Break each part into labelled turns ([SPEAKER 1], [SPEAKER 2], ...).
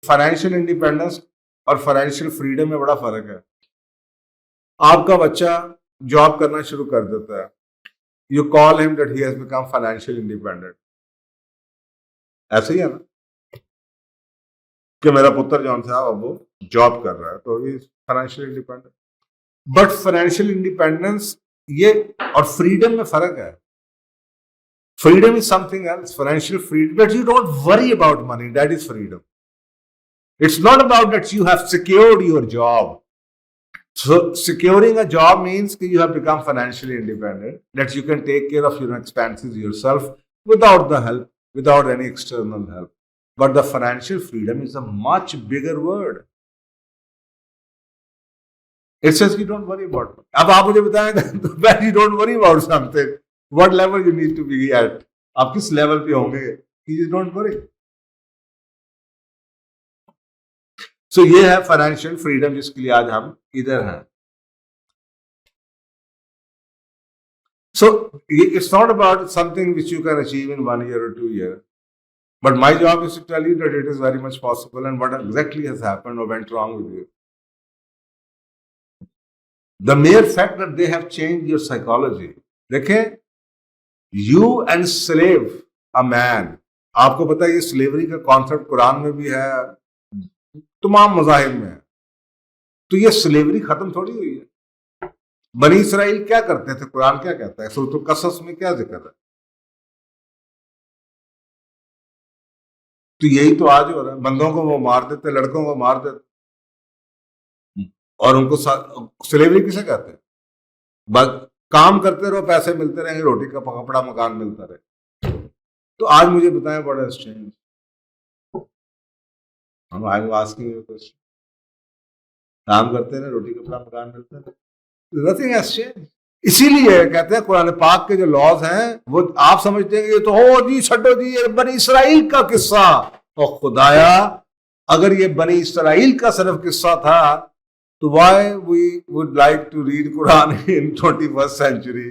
[SPEAKER 1] Financial independence और financial freedom में बड़ा फर्क है। आपका बच्चा जॉब करना शुरू कर देता है, you call him that he has become financial independent. ऐसे ही है ना कि मेरा पुत्र जौन साहब अब वो जॉब कर रहा है तो ही financial independent. But financial independence ये और फ्रीडम में फर्क है। Freedom is something else, financial freedom that you don't worry about money, that is freedom. It's not about that you have secured your job. So securing a job means that you have become financially independent, that you can take care of your expenses yourself without the help, without any external help. But the financial freedom is a much bigger word. It says you don't worry about it. अब आप मुझे बताएं when you don't worry about something, what level you need to be at? आप किस level पे होंगे कि you don't worry? So ये है फाइनेंशियल फ्रीडम जिसके लिए आज हम इधर हैं। So it's not about something which you can achieve in 1 year or 2 years, but my job is to tell you that it is very much possible and what exactly has happened or went wrong with you. The mere fact that they have changed your psychology. देखें, you enslave a man. आपको पता है ये slavery का concept Quran में भी है, तमाम मज़ाहिब में है। तो ये स्लेवरी खत्म थोड़ी हुई है। बनी इसराइल क्या करते थे, कुरान क्या कहता है, सूरह कसस में क्या जिक्र है? तो यही तो आज हो रहा है, बंदों को वो मार देते, लड़कों को मार देते और उनको स्लेवरी किसे कहते हैं? बस काम करते रहो, पैसे मिलते रहेंगे, रोटी का कपड़ा मकान मिलता रहे। तो आज मुझे बताएं व्हाट हैज चेंज्ड? हम I was asking you question. काम करते रहे, रोटी कपड़ा मकान मिलता रहे, नथिंग हैज चेंज्ड। इसीलिए कहते हैं कुरान पाक के जो लॉज हैं वो आप समझते हैं कि ये तो हो जी, छठो जी, ये बनी इसराइल का किस्सा। और खुदाया, अगर ये बनी इसराइल का सिर्फ किस्सा था तो why we would like to read Quran in 21st century?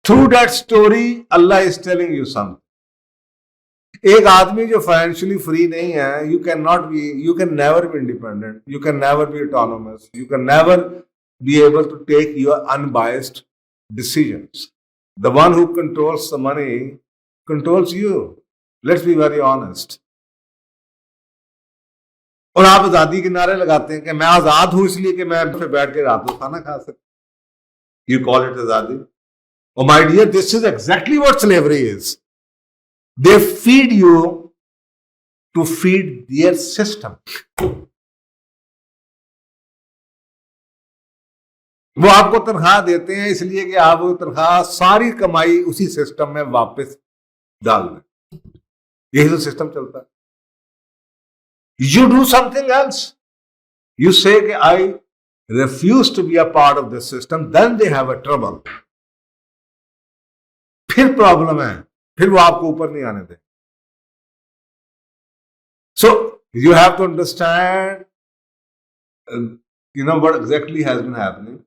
[SPEAKER 1] Through that story Allah is telling you something. एक आदमी जो फाइनेंशियली फ्री नहीं है, you can never be independent, you can never be autonomous, you can never be able to take your unbiased decisions. The one who controls the money controls you. Let's be very honest. और आप आजादी के नारे लगाते हैं कि मैं आजाद हूं इसलिए कि मैं फिर बैठ के रात को खाना खा सकता। यू कॉल इट आजादी? Oh my dear, this is exactly what slavery is. They feed you to feed their system. वो आपको तनख्वाह देते हैं इसलिए कि आप वो तनख्वाह सारी कमाई उसी सिस्टम में वापस डाल दें। यही तो सिस्टम चलता है। You do something else. You say कि I refuse to be a part of this system, then they have a trouble. फिर प्रॉब्लम है, फिर वो आपको ऊपर नहीं आने दें। So you have to understand, what exactly has been happening.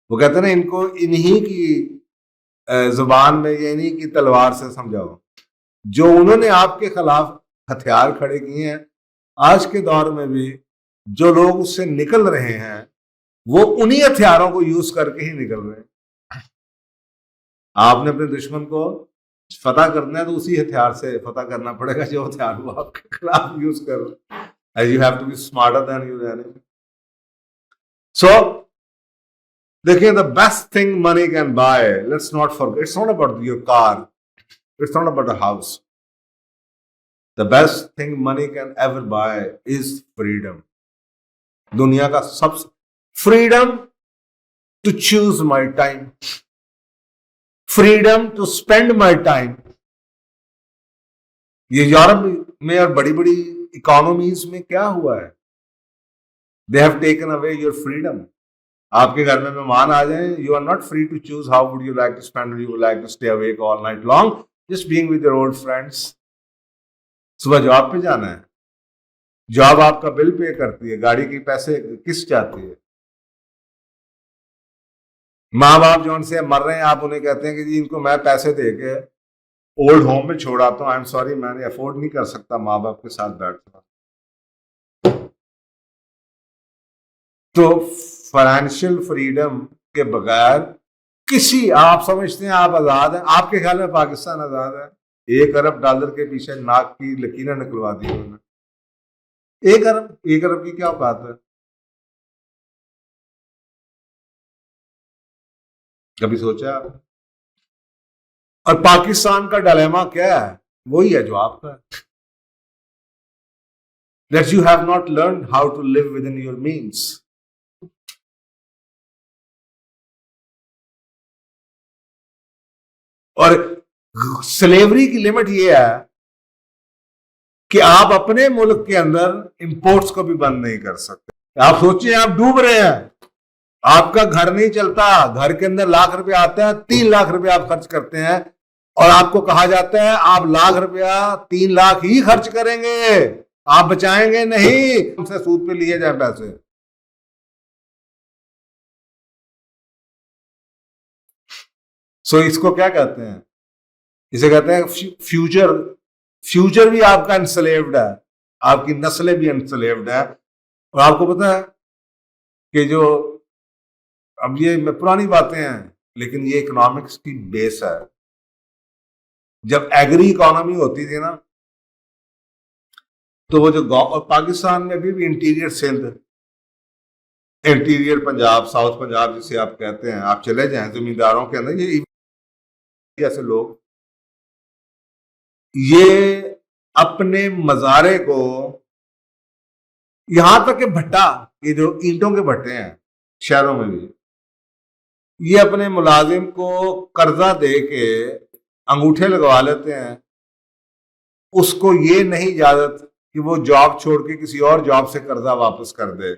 [SPEAKER 1] वो कहते हैं ना, इनको इन्हीं की जुबान में या इन्हीं की तलवार से समझाओ। जो उन्होंने आपके खिलाफ हथियार खड़े किए हैं, आज के दौर में भी जो लोग उससे निकल रहे हैं वो उन्हीं हथियारों को यूज करके ही निकल रहे हैं। आपने अपने दुश्मन को फतह करना है तो उसी हथियार से फतह करना पड़ेगा जो हथियार वो आपके खिलाफ यूज कर रहे हैं। As you have to be smarter than your enemy. So देखिए, the best thing money can buy, let's not forget, it's not about your car, it's not about a house. The best thing money can ever buy is freedom. दुनिया का सबसे freedom to choose my time, freedom to spend my time. ये Europe में और बड़ी बड़ी economies में क्या हुआ है? They have taken away your freedom. आपके घर में मेहमान आ जाएं, you are not free to choose how would you like to spend, you would like to stay awake all night long just being with your old friends. सुबह job पे जाना है, जॉब आपका बिल पे करती है, गाड़ी के पैसे किस जाती है? माँ बाप जो उनसे मर रहे हैं, आप उन्हें कहते हैं कि जी इनको मैं पैसे दे के ओल्ड होम में छोड़ आता हूँ, आई एम सॉरी, मैंने अफोर्ड नहीं कर सकता माँ बाप के साथ बैठना। तो फाइनेंशियल फ्रीडम के बगैर किसी, आप समझते हैं आप आजाद हैं? आपके ख्याल में पाकिस्तान आजाद है? $1 अरब के पीछे नाक की लकीरें निकलवा दी उन्होंने। 1 अरब की क्या औकात है? कभी सोचा आप? और पाकिस्तान का डायलेमा क्या है? वही है जो आपका है, that you have not learned how to live within your means. और स्लेवरी की लिमिट ये है कि आप अपने मुल्क के अंदर इंपोर्ट्स को भी बंद नहीं कर सकते। आप सोचिए, आप डूब रहे हैं, आपका घर नहीं चलता, घर के अंदर लाख रुपया आता है, 3 लाख रुपया आप खर्च करते हैं, और आपको कहा जाता है आप लाख रुपया 3 लाख ही खर्च करेंगे, आप बचाएंगे नहीं, उनसे सूद पे लिए जाए पैसे। सो इसको क्या कहते हैं? इसे कहते हैं फ्यूचर। फ्यूचर भी आपका अनस्लेव्ड है, आपकी नस्लें भी अनस्लेव्ड है। और आपको पता है कि जो, अब ये पुरानी बातें हैं लेकिन ये इकोनॉमिक्स की बेस है। जब एग्री इकोनॉमी होती थी ना, तो वो जो गांव, और पाकिस्तान में भी interior Sindh, interior Punjab, south Punjab जिसे आप कहते हैं, आप चले जाएं जमींदारों के अंदर, ये ऐसे लोग, ये अपने मजारे को, यहां तक के भट्टा, ये जो ईंटों के भट्टे हैं शहरों में भी, ये अपने मुलाजिम को कर्जा दे के अंगूठे लगवा लेते हैं। उसको ये नहीं इजाजत कि वो जॉब छोड़ के किसी और जॉब से कर्जा वापस कर दे,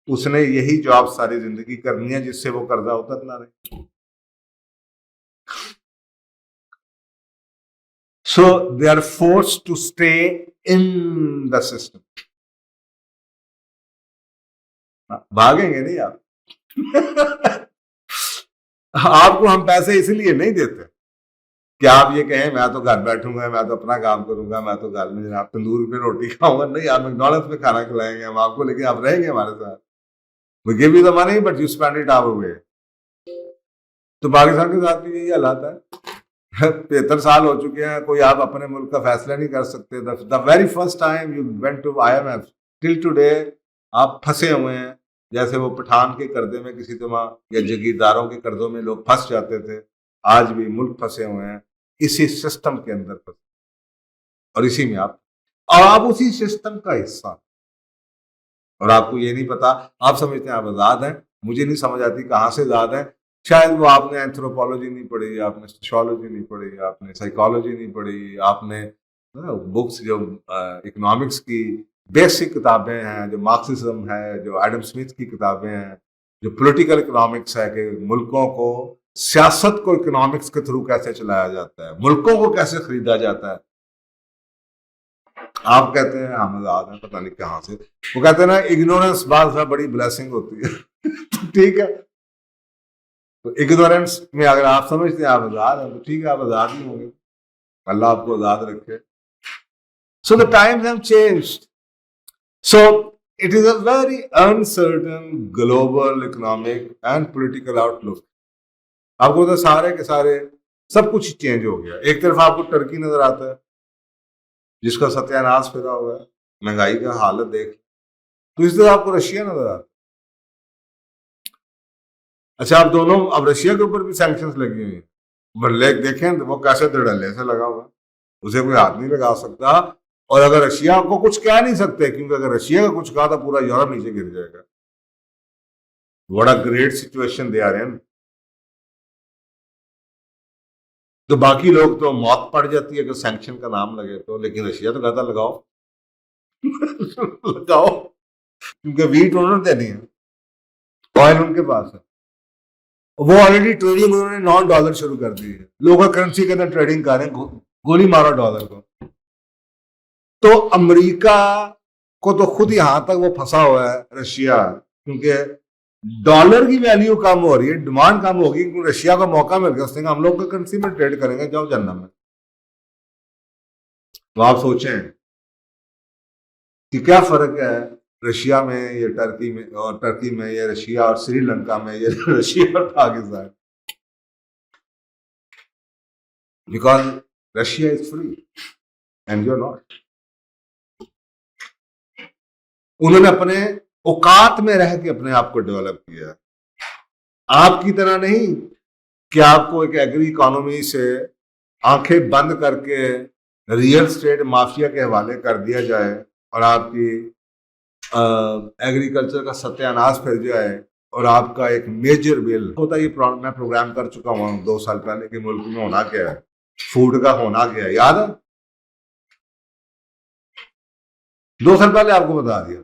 [SPEAKER 1] उसने यही जॉब सारी जिंदगी करनी है जिससे वो कर्जा उतरना नहीं। So they are forced to stay in the system. भागेंगे नहीं आप। आपको हम पैसे इसलिए नहीं देते कि आप ये कहें मैं तो घर बैठूंगा, मैं तो अपना काम करूंगा, मैं तो घर में जनाब तंदूर पे रोटी खाऊंगा। नहीं, आप मैकडॉनल्ड्स में खाना खिलाएंगे हम आपको, लेकिन आप रहेंगे हमारे साथ। We give you the money but you spend it our way. तो पाकिस्तान के साथ भी यही हालात है। 75 साल हो चुके हैं, कोई आप अपने मुल्क का फैसला नहीं कर सकते। The very first time you went to IMF till today आप फंसे हुए हैं, जैसे वो पठान के कर्जे में किसी तरह या जगीरदारों के कर्जों में लोग फंस जाते थे, आज भी मुल्क फंसे हुए हैं इसी सिस्टम के अंदर फंसे, और इसी में आप उसी सिस्टम का हिस्सा, और आपको ये नहीं पता। आप समझते हैं आप आजाद हैं, मुझे नहीं समझ आती कहाँ से आजाद है। शायद वो आपने एंथ्रोपोलॉजी नहीं पढ़ी, आपने सोशियोलॉजी नहीं पढ़ी, आपने साइकोलॉजी नहीं पढ़ी, आपने बुक्स जो इकोनॉमिक्स की बेसिक किताबें हैं, जो मार्क्सिज्म है, जो एडम स्मिथ की किताबें हैं, जो पॉलिटिकल इकोनॉमिक्स है कि मुल्कों को, सियासत को इकोनॉमिक्स के थ्रू कैसे चलाया जाता है, मुल्कों को कैसे खरीदा जाता है। आप कहते हैं हम आजाद हैं, पता नहीं कहाँ से। वो कहते हैं ना, इग्नोरेंस बात बड़ी ब्लेसिंग होती है। तो ठीक है, तो इग्नोरेंस में अगर आप समझते हैं आप आजाद हैं, तो ठीक है, आप आजाद ही होंगे। अल्लाह आपको आजाद रखे। So the times have changed, so it is a very uncertain global economic and political outlook. आपको तो सारे के सारे सब कुछ चेंज हो गया। एक तरफ आपको टर्की नजर आता है जिसका सत्यानाश फिरा हुआ है, महंगाई का हालत देख, तो इस तरह आपको रशिया नजर आता है। अच्छा, आप दोनों, अब रशिया के ऊपर भी सैंक्शंस लगी हुई है, बल्ले देखें वो कैसे धड़ल्ले से लगा हुआ, उसे कोई हाथ नहीं लगा सकता। और अगर रशिया को कुछ कह नहीं सकते, क्योंकि अगर रशिया का कुछ कहा तो पूरा यूरोप नीचे गिर जाएगा। बड़ा great situation they are in. तो बाकी लोग तो मौत पड़ जाती है अगर सैंक्शन का नाम लगे तो, लेकिन रशिया तो कहता लगाओ। लगाओ, क्योंकि वीट उन्होंने देनी है, ऑयल उनके पास है, वो ऑलरेडी ट्रेडिंग उन्होंने $9 शुरू कर दी है। लोग करेंसी के अंदर ट्रेडिंग कर रहे हैं, गोली मारो डॉलर को। तो अमेरिका को तो खुद यहां तक वो फंसा हुआ है रशिया, क्योंकि डॉलर की वैल्यू कम हो रही है, डिमांड कम होगी, क्योंकि रशिया को मौका मिल गया, उसने हम लोग का करेंसी में ट्रेड करेंगे, जाओ जन्नत में। तो आप सोचें कि क्या फर्क है रशिया में या टर्की में, और टर्की में या रशिया और श्रीलंका में या रशिया और Pakistan, because Russia is free and you are not. उन्होंने अपने औकात में रह के अपने आप को डेवलप किया, आपकी तरह नहीं कि आपको एक एग्री इकोनॉमी से आंखें बंद करके रियल स्टेट माफिया के हवाले कर दिया जाए और आपकी एग्रीकल्चर का सत्यानाश फिर जाए और आपका एक मेजर बिल होता है। ये मैं प्रोग्राम कर चुका हूँ 2 साल पहले कि मुल्क में होना क्या है, फूड का होना क्या है, याद है? 2 साल पहले आपको बता दिया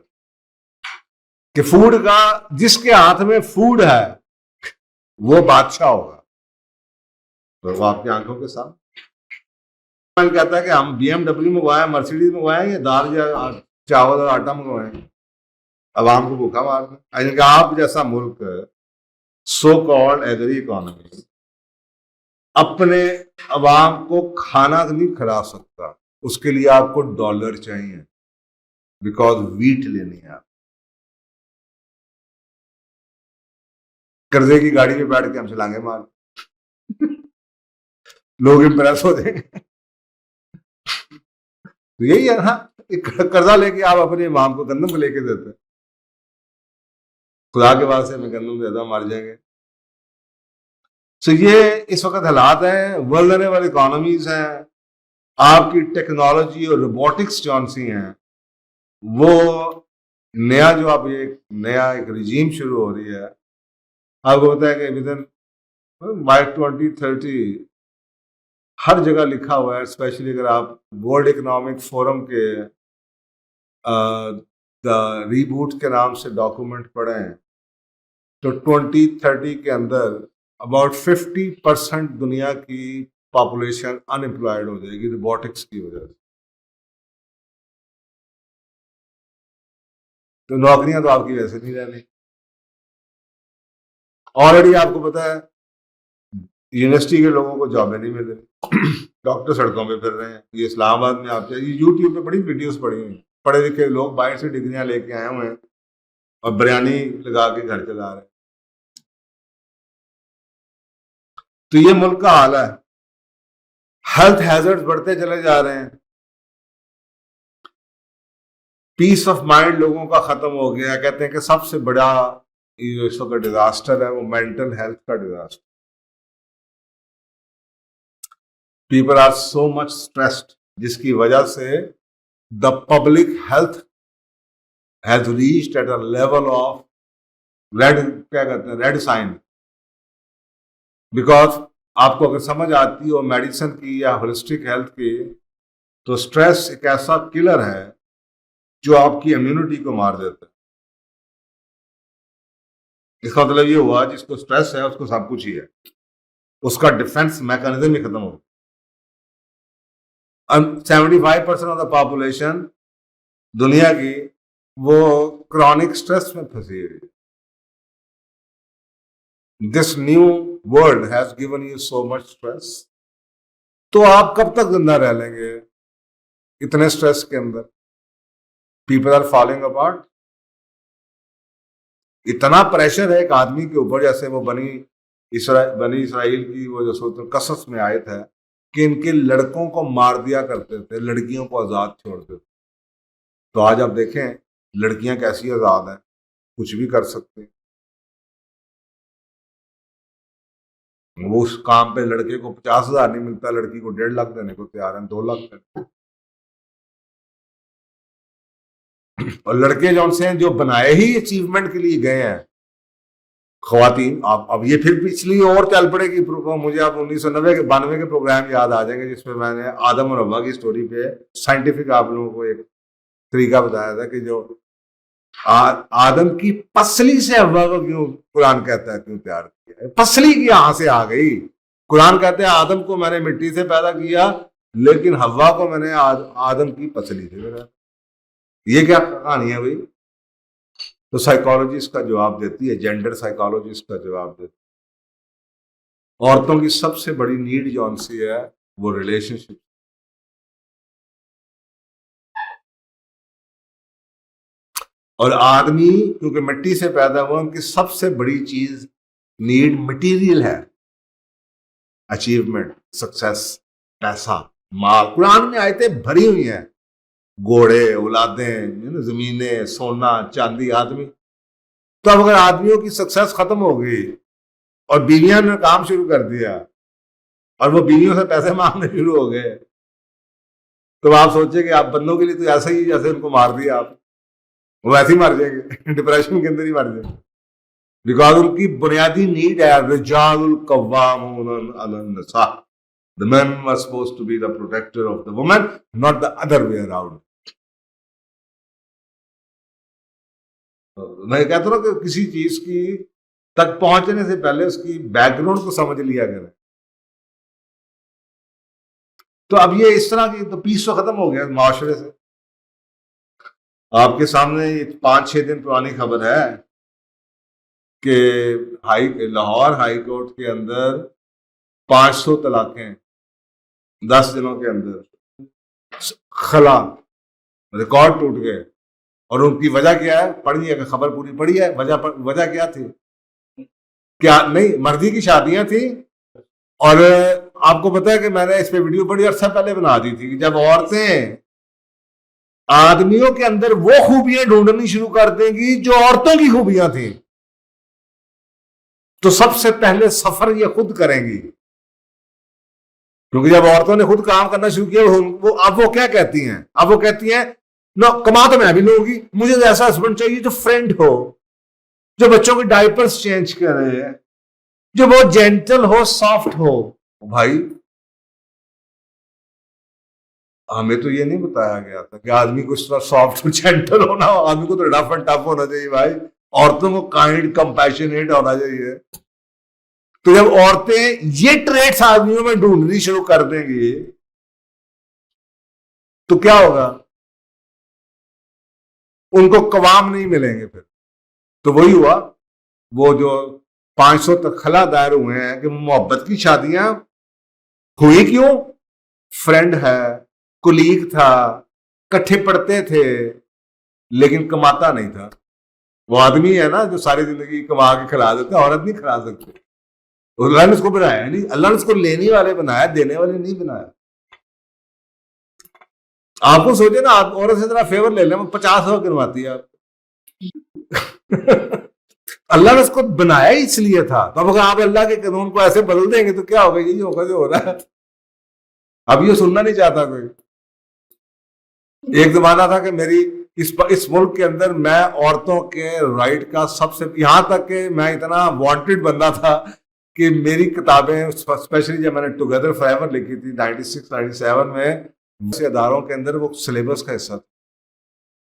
[SPEAKER 1] कि फूड का, जिसके हाथ में फूड है वो बादशाह होगा। तो वो आपकी आंखों के सामने कहता है कि हम BMW मंगवाए, मर्सिडीज मंगवाए, या दाल या चावल और आटा मंगवाए, अवाम को भूखा मारना। यानी कि आप जैसा मुल्क, सो कॉल्ड एग्री इकोनॉमी, अपने अवाम को खाना नहीं खिला सकता, उसके लिए आपको डॉलर चाहिए, बिकॉज वीट लेनी है। कर्जे की गाड़ी में बैठ के हम छलांगे मार लोग इंप्रेस हो जाएंगे। तो यही है ना, कर्जा लेके आप अपने इमाम को गंदम को लेके देते, खुदा के बाद से मैं गंदम देता मर जाएंगे। तो ये इस वक्त हालात हैं, वल्नरेबल इकोनॉमीज हैं। आपकी टेक्नोलॉजी और रोबोटिक्स जौन सी हैं, वो नया जो अब ये नया एक रिजीम शुरू हो रही है, आपको पता है कि विद इन बाय 2030 हर जगह लिखा हुआ है, स्पेशली अगर आप वर्ल्ड इकोनॉमिक फोरम के द रीबूट के नाम से डॉक्यूमेंट पढ़ें तो 2030 के अंदर अबाउट 50% दुनिया की पॉपुलेशन अनएम्प्लॉयड हो जाएगी रोबोटिक्स की वजह से। तो नौकरियां तो आपकी वैसे नहीं रहनी। ऑलरेडी आपको पता है यूनिवर्सिटी के लोगों को जॉबें नहीं मिल रही, डॉक्टर सड़कों पे फिर रहे हैं। ये इस्लामाबाद में आप चाहिए, यूट्यूब पे बड़ी वीडियोस पड़ी हुई, पढ़े लिखे लोग बाहर से डिग्रियां लेके आए हुए हैं और बिरयानी लगा के घर चला रहे हैं। तो ये मुल्क का हाल है। हेल्थ हैजर्ड्स बढ़ते चले जा रहे हैं, पीस ऑफ माइंड लोगों का खत्म हो गया। कहते हैं कि सबसे बड़ा इस वक्त डिजास्टर है वो मेंटल हेल्थ का disaster. People are so much stressed, जिसकी वजह से the public health has reached at a level of red, क्या कहते हैं, रेड साइन। बिकॉज आपको अगर समझ आती हो मेडिसिन की या होलिस्टिक हेल्थ की, तो स्ट्रेस एक ऐसा किलर है जो आपकी इम्यूनिटी को मार देता है। इसका मतलब ये हुआ जिसको स्ट्रेस है उसको सब कुछ ही है, उसका डिफेंस मैकेनिज्म ही खत्म हो। 75% ऑफ द पॉपुलेशन दुनिया की वो क्रॉनिक स्ट्रेस में फंसी हुई है। This new world has given you so much stress. तो आप कब तक जिंदा रह लेंगे इतने स्ट्रेस के अंदर? People are falling apart. इतना प्रेशर है एक आदमी के ऊपर, जैसे वो बनी इसराइल की वो जो सूत्र कसस में आयत है कि इनके लड़कों को मार दिया करते थे, लड़कियों को आजाद छोड़ते थे। तो आज आप देखें लड़कियां कैसी आजाद हैं, कुछ भी कर सकते हैं। वो उस काम पे लड़के को 50,000 नहीं मिलता, लड़की को 1.5 लाख देने को तैयार है, 2 लाख देने। और लड़के जो उनसे जो बनाए ही अचीवमेंट के लिए गए हैं, ख्वातीन, अब ये फिर पिछली और चल पड़ेगी। मुझे अब 1990 के 92 के प्रोग्राम याद आ जाएंगे जिसमें मैंने आदम और हव्वा की स्टोरी पे साइंटिफिक आप लोगों को एक तरीका बताया था कि जो आदम की पसली से हव्वा को क्यों कुरान कहता है क्यों तैयार किया है, पसली की यहां से आ गई। कुरान कहते हैं आदम को मैंने मिट्टी से पैदा किया, लेकिन हव्वा को मैंने आदम की पसली से पैदा। ये क्या कहानी है भाई? तो साइकोलॉजी इसका जवाब देती है, जेंडर साइकोलॉजी इसका जवाब देती है। औरतों की सबसे बड़ी नीड जौन सी है वो रिलेशनशिप। और आदमी क्योंकि मिट्टी से पैदा हुआ, उनकी सबसे बड़ी चीज नीड मटेरियल है, अचीवमेंट, सक्सेस, पैसा, माल। कुरान में आयतें भरी हुई हैं, घोड़े, औलादें, जमीनें, सोना, चांदी, आदमी। तो अब अगर आदमियों की सक्सेस खत्म हो गई और बीवियां ने काम शुरू कर दिया और वो बीवियों से पैसे मांगने शुरू हो गए, तो आप सोचे कि आप बंदों के लिए तो ऐसा ही जैसे उनको मार दिया आप, वो ऐसे ही मर जाएंगे, डिप्रेशन के अंदर ही मर जाएंगे। बिकॉज उनकी बुनियादी नीड है रिजालुल कव्वामून अलन निसा, the man was supposed to be the protector of the woman, not the other way around. मैं कहता हूं कि किसी चीज की तक पहुंचने से पहले उसकी बैकग्राउंड को समझ लिया करें। तो अब ये इस तरह की तो पीस तो खत्म हो गया माशरे से। आपके सामने 5-6 दिन पुरानी खबर है कि लाहौर हाई कोर्ट के अंदर 500 तलाकें 10 दिनों के अंदर, खला, रिकॉर्ड टूट गए। और उनकी वजह क्या है, पढ़ी है, खबर पूरी पढ़ी है। वजह क्या थी? क्या नहीं, मर्दी की शादियां थी। और आपको पता है कि मैंने इस पे वीडियो बड़ी अरसा पहले बना दी थी कि जब औरतें आदमियों के अंदर वो खूबियां ढूंढनी शुरू कर देंगी जो औरतों की खूबियां थी, तो सबसे पहले सफर ये खुद करेंगी। क्योंकि जब औरतों ने खुद काम करना शुरू किया, अब वो क्या कहती हैं? अब वो कहती हैं ना, कमा तो मैं भी लूंगी, मुझे ऐसा हस्बैंड चाहिए जो फ्रेंड हो, जो बच्चों के डायपर्स चेंज करे, जो बहुत जेंटल हो, सॉफ्ट हो। भाई हमें तो ये नहीं बताया गया था कि आदमी को इस तरह सॉफ्ट और जेंटल होना, आदमी को तो रफ एंड टफ होना चाहिए भाई। औरतों को काइंड, कंपैशनेट होना चाहिए। तो जब औरतें ये ट्रेट्स आदमियों में ढूंढनी शुरू कर देंगी तो क्या होगा? उनको कवाम नहीं मिलेंगे फिर। तो वही हुआ, वो जो 500 तक खला दायर हुए हैं कि मोहब्बत की शादियां हुई क्यों? फ्रेंड है, कुलीग था, इकट्ठे पढ़ते थे, लेकिन कमाता नहीं था। वो आदमी है ना जो सारी जिंदगी कमा के खिला देता है, औरत नहीं खिला सकती। अल्लाह ने उसको बनाया नहीं, अल्लाह ने उसको लेने वाले बनाया, देने वाले नहीं बनाया। आपको सोचे ना, आप औरत से जरा फेवर ले लें, 50 गिनवाती है आप। अल्लाह ने उसको बनाया ही इसलिए था। तो अब अगर आप अल्लाह के कानून को ऐसे बदल देंगे तो क्या होगा? यही होगा जो हो रहा है। अब ये सुनना नहीं चाहता कोई। एक जमाना था कि मेरी इस मुल्क के अंदर मैं औरतों के राइट का सबसे, यहां तक कि मैं इतना वांटेड बंदा था कि मेरी किताबें, स्पेशली जब मैंने टुगेदर फॉरएवर लिखी थी 96-97 में, अदारों के अंदर वो सिलेबस का हिस्सा था।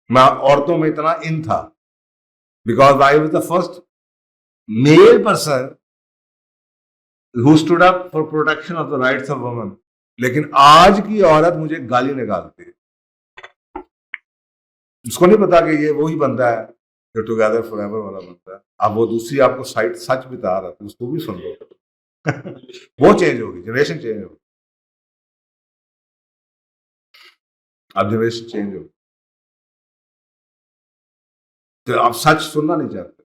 [SPEAKER 1] मैं औरतों में इतना इन था, because I was the first male person who stood up for protection of the rights of women. लेकिन आज की औरत मुझे गाली निकालती है। उसको नहीं पता कि ये वही बंदा है जो टुगेदर फॉरएवर वाला बंदा है। अब वो दूसरी आपको साइड सच बता रहा था, उसको भी सुन लो। वो चेंज होगी, जनरेशन चेंज होगी। अब जनरेशन चेंज होगी तो आप सच सुनना नहीं चाहते।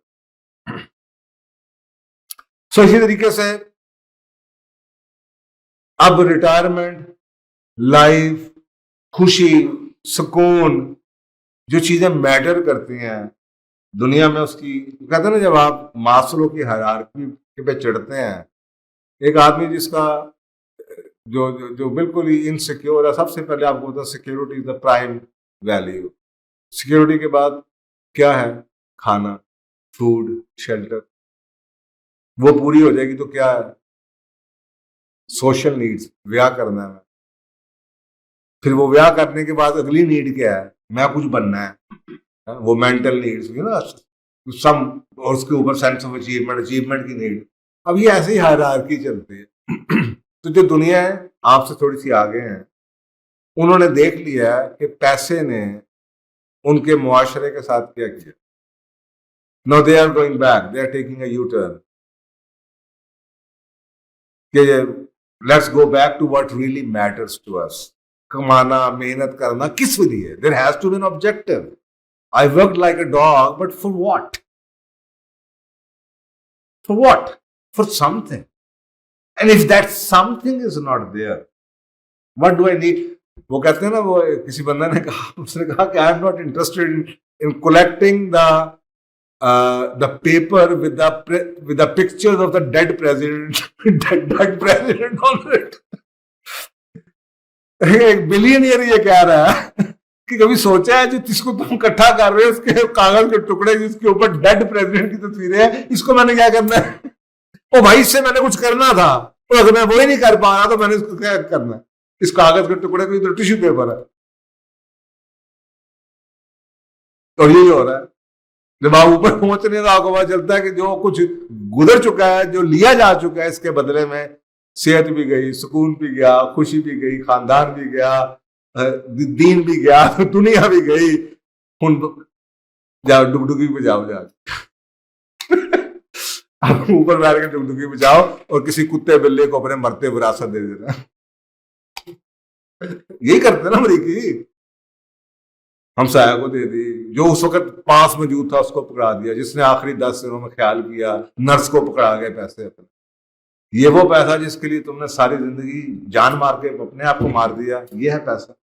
[SPEAKER 1] सो इसी तरीके से अब रिटायरमेंट, लाइफ, खुशी, सुकून, जो चीजें मैटर करती हैं दुनिया में, उसकी कहते हैं ना, जब आप मास्लो की हायरार्की पे चढ़ते हैं, एक आदमी जिसका जो जो, जो बिल्कुल ही इनसिक्योर है, सबसे पहले आपको होता है security is the prime value. Security के बाद क्या है? खाना, फूड, शेल्टर। वो पूरी हो जाएगी तो क्या है? सोशल नीड्स, ब्याह करना है। फिर वो ब्याह करने के बाद अगली नीड क्या है? मैं कुछ बनना है। वो मेंटल नीड्स ना, सम, और उसके ऊपर सेंस ऑफ अचीवमेंट की नीड। अब ये ऐसे ही हायरार्की चलती है। तो जो दुनिया है आपसे थोड़ी सी आगे है, उन्होंने देख लिया कि पैसे ने उनके मुआशरे के साथ क्या किया। Now they are going back, they are taking a U turn कि let's go back to what really matters to us. कमाना, मेहनत करना किस लिए? There has to be an objective. I worked like a dog, but for what? For what? For something. And if that something is not there, what do I need? वो कहते हैं ना, वो किसी बंदा ने कहा, उसने कहा कि I am not interested in collecting the paper with the pictures of the dead president on it. एक बिलियनियर ये कह रहा है कि कभी सोचा है जो जिसको तुम इकट्ठा कर रहे हो उसके कागज के टुकड़े जिसके ऊपर डेड प्रेसिडेंट की तस्वीरें हैं, इसको मैंने क्या करना है? ओ भाई, इससे मैंने कुछ करना था, तो अगर मैं वो ही नहीं कर पा रहा तो मैंने इसको क्या करना है? इस कागज के टुकड़े को तो टिश्यू पेपर है. और यही हो रहा है. जब आप ऊपर पहुंचने तो आपको पता चलता है कि जो कुछ गुजर चुका है, जो लिया जा चुका है, इसके बदले में सेहत भी गई, सुकून भी गया, खुशी भी गई, खानदान भी गया, दीन भी गया, दुनिया भी गई. जाओ डुगडुगी पे जाओ आप ऊपर बैठ के डुगडुगी पे जाओ और किसी कुत्ते बिल्ले को अपने मरते विरासत दे देना. यही करते ना अमरीकी. हमसाया को दे दी, जो उस वक्त पास मौजूद था उसको पकड़ा दिया, जिसने आखिरी 10 दिनों में ख्याल किया, नर्स को पकड़ा गए पैसे अपने. ये वो पैसा जिसके लिए तुमने सारी जिंदगी जान मार के अपने आप को मार दिया, ये है पैसा.